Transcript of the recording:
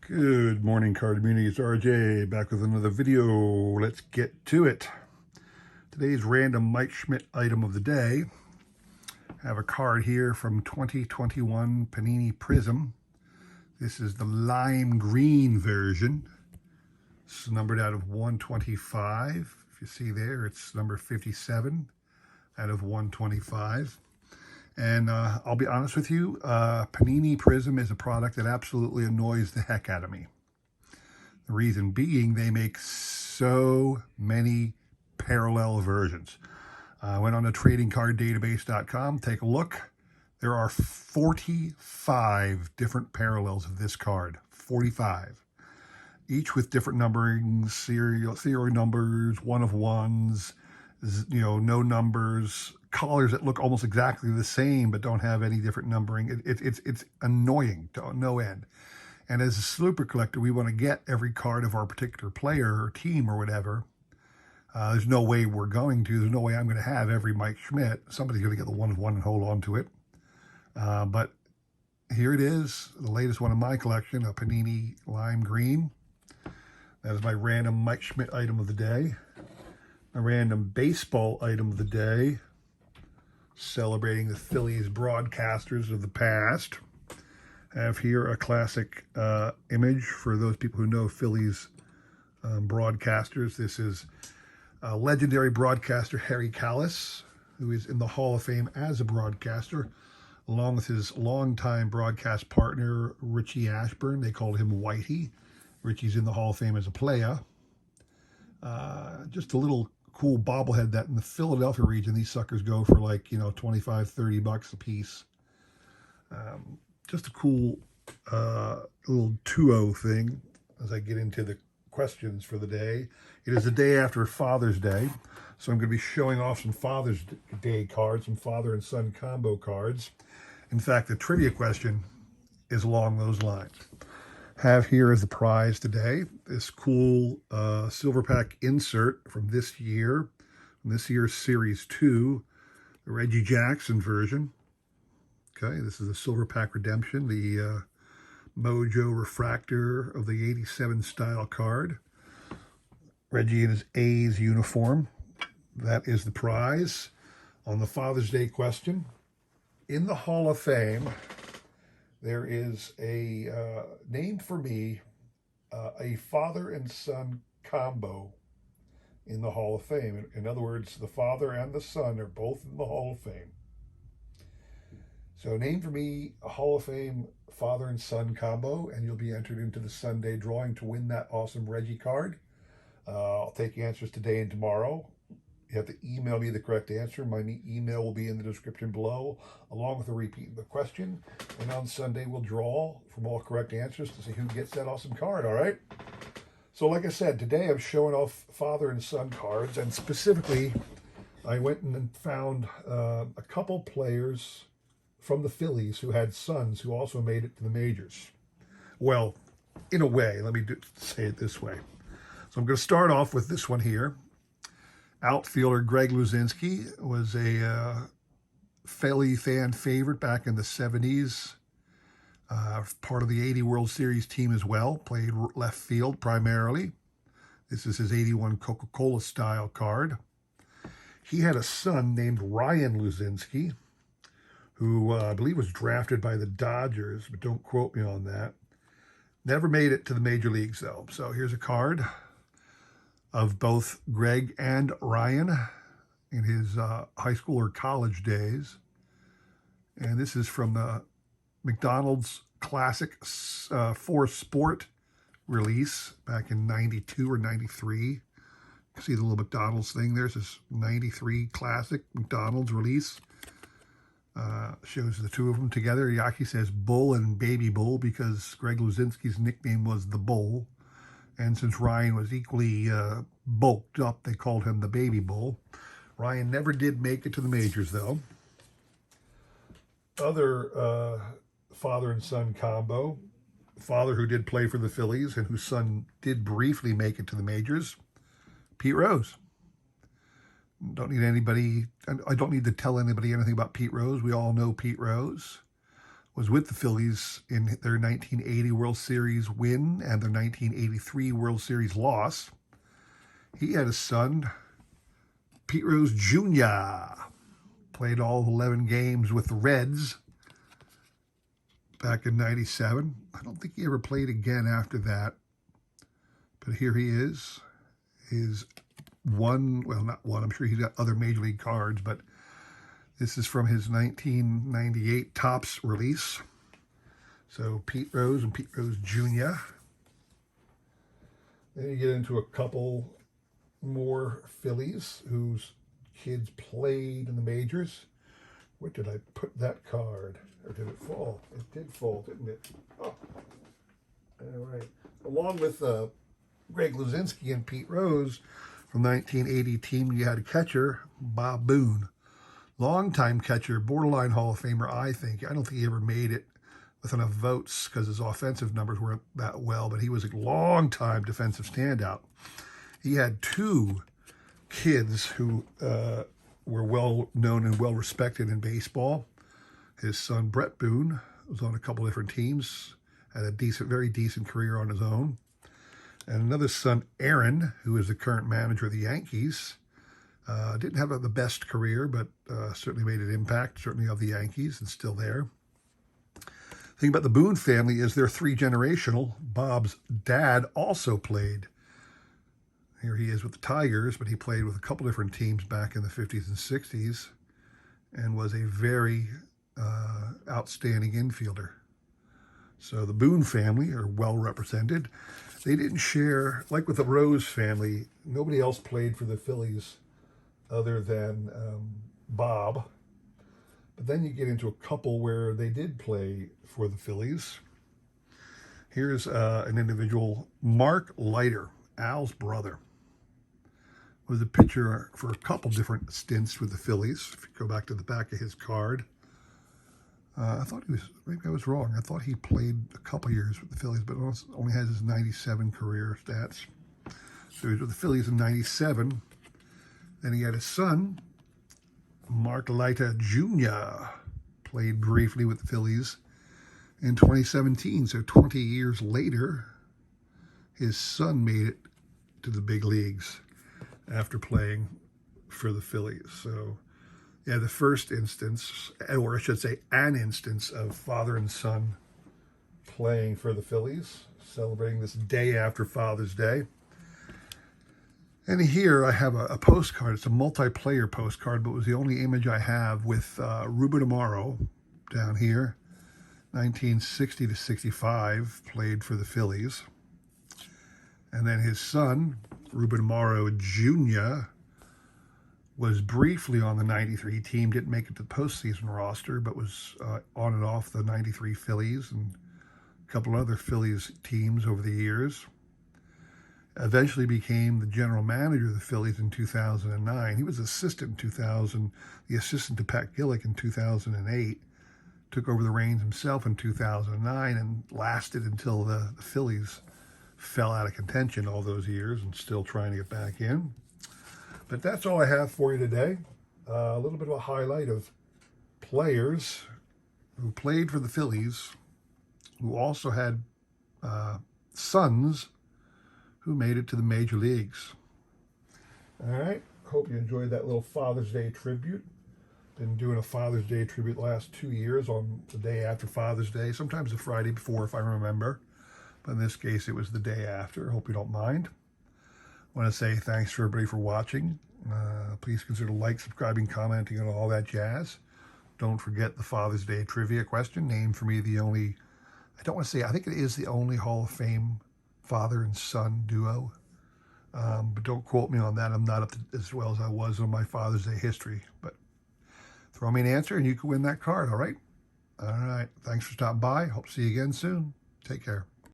Good morning, card community. It's RJ back with another video. Let's get to it. Today's random Mike Schmidt item of the day. I have a card here from 2021 Panini Prism. This is the lime green version. It's numbered out of 125. If you see there, it's number 57 out of 125. And I'll be honest with you, Panini Prism is a product that absolutely annoys the heck out of me. The reason being, they make so many parallel versions. I went on to tradingcarddatabase.com, take a look. There are 45 different parallels of this card, 45. Each with different numbering, serial numbers, one of ones, no numbers, colors that look almost exactly the same but don't have any different numbering. It's annoying to no end. And as a super collector, we want to get every card of our particular player or team or whatever. There's no way we're going to. There's no way I'm going to have every Mike Schmidt. Somebody's going to get the one of one and hold on to it. But here it is, the latest one in my collection, a Panini Lime Green. That is my random Mike Schmidt item of the day. A random baseball item of the day, celebrating the Phillies broadcasters of the past. I have here a classic image for those people who know Phillies broadcasters. This is legendary broadcaster Harry Kalas, who is in the Hall of Fame as a broadcaster, along with his longtime broadcast partner, Richie Ashburn. They called him Whitey. Richie's in the Hall of Fame as a player. Just a little cool bobblehead that in the Philadelphia region, these suckers go for like, $25, $30 a piece. Just a cool little 2-0 thing as I get into the questions for the day. It is the day after Father's Day, so I'm going to be showing off some Father's Day cards, some father and son combo cards. In fact, the trivia question is along those lines. Have here as the prize today this cool silver pack insert from this year, from this year's Series 2, the Reggie Jackson version. Okay, this is the silver pack redemption, the Mojo refractor of the 87 style card. Reggie in his A's uniform. That is the prize. On the Father's Day question, in the Hall of Fame, there is a named for me a father and son combo in the Hall of Fame. In other words, the father and the son are both in the Hall of Fame. So name for me a Hall of Fame father and son combo, and you'll be entered into the Sunday drawing to win that awesome Reggie card. I'll take answers today and tomorrow. You have to email me the correct answer. My email will be in the description below, along with a repeat of the question. And on Sunday, we'll draw from all correct answers to see who gets that awesome card, all right? So like I said, today I'm showing off father and son cards, and specifically, I went and found a couple players from the Phillies who had sons who also made it to the majors. Well, in a way, let me say it this way. So I'm going to start off with this one here. Outfielder Greg Luzinski was a Philly fan favorite back in the 70s. Part of the 80 World Series team as well. Played left field primarily. This is his 81 Coca-Cola style card. He had a son named Ryan Luzinski, who I believe was drafted by the Dodgers, but don't quote me on that. Never made it to the major leagues, though. So here's a card of both Greg and Ryan in his high school or college days. And this is from the McDonald's Classic for Sport release back in 92 or 93. You can see the little McDonald's thing. There's this 93 Classic McDonald's release. Shows the two of them together. He actually says Bull and Baby Bull because Greg Luzinski's nickname was the Bull. And since Ryan was equally bulked up, they called him the Baby Bull. Ryan never did make it to the majors, though. Other father and son combo. Father who did play for the Phillies and whose son did briefly make it to the majors. Pete Rose. Don't need anybody, I don't need to tell anybody anything about Pete Rose. We all know Pete Rose. was with the Phillies in their 1980 World Series win and their 1983 World Series loss. He had a son, Pete Rose Jr., played all 11 games with the Reds back in '97. I don't think he ever played again after that. But here he is. His one, well, not one, I'm sure he's got other Major League cards, but this is from his 1998 Topps release. So Pete Rose and Pete Rose Jr. Then you get into a couple more Phillies whose kids played in the majors. Where did I put that card? Or did it fall? It did fall, didn't it? Oh. All right. Along with Greg Luzinski and Pete Rose from 1980 team, you had a catcher, Bob Boone. Longtime catcher, borderline Hall of Famer, I think. I don't think he ever made it with enough votes because his offensive numbers weren't that well, but he was a long-time defensive standout. He had two kids who were well known and well respected in baseball. His son, Brett Boone, was on a couple different teams, had a very decent career on his own. And another son, Aaron, who is the current manager of the Yankees, didn't have the best career, but certainly made an impact, certainly of the Yankees, and still there. The thing about the Boone family is they're three-generational. Bob's dad also played. Here he is with the Tigers, but he played with a couple different teams back in the 50s and 60s and was a very outstanding infielder. So the Boone family are well represented. They didn't share, like with the Rose family, nobody else played for the Phillies other than Bob. But then you get into a couple where they did play for the Phillies. Here's an individual, Mark Leiter, Al's brother. Was a pitcher for a couple different stints with the Phillies. If you go back to the back of his card, I thought he was, maybe I was wrong. I thought he played a couple years with the Phillies, but only has his '97 career stats. So he was with the Phillies in '97. Then he had a son, Mark Leiter Jr., played briefly with the Phillies in 2017. So 20 years later, his son made it to the big leagues after playing for the Phillies. So, yeah, the first instance, or I should say an instance of father and son playing for the Phillies, celebrating this day after Father's Day. And here I have a postcard. It's a multiplayer postcard, but it was the only image I have with Ruben Amaro down here, 1960 to 65, played for the Phillies. And then his son, Ruben Amaro Jr., was briefly on the '93 team, didn't make it to the postseason roster, but was on and off the '93 Phillies and a couple other Phillies teams over the years. Eventually became the general manager of the Phillies in 2009. He was assistant in 2000, the assistant to Pat Gillick in 2008, took over the reins himself in 2009 and lasted until the Phillies fell out of contention all those years and still trying to get back in. But that's all I have for you today. A little bit of a highlight of players who played for the Phillies, who also had sons who made it to the major leagues. All right. Hope you enjoyed that little Father's Day tribute. Been doing a Father's Day tribute the last 2 years on the day after Father's Day, sometimes the Friday before if I remember. But in this case, it was the day after. Hope you don't mind. I want to say thanks for everybody for watching. Please consider like, subscribing, commenting, and all that jazz. Don't forget the Father's Day trivia question. Name for me the only, I don't want to say, I think it is the only Hall of Fame father and son duo. But don't quote me on that. I'm not up to as well as I was on my Father's Day history. But throw me an answer and you can win that card, all right? All right. Thanks for stopping by. Hope to see you again soon. Take care.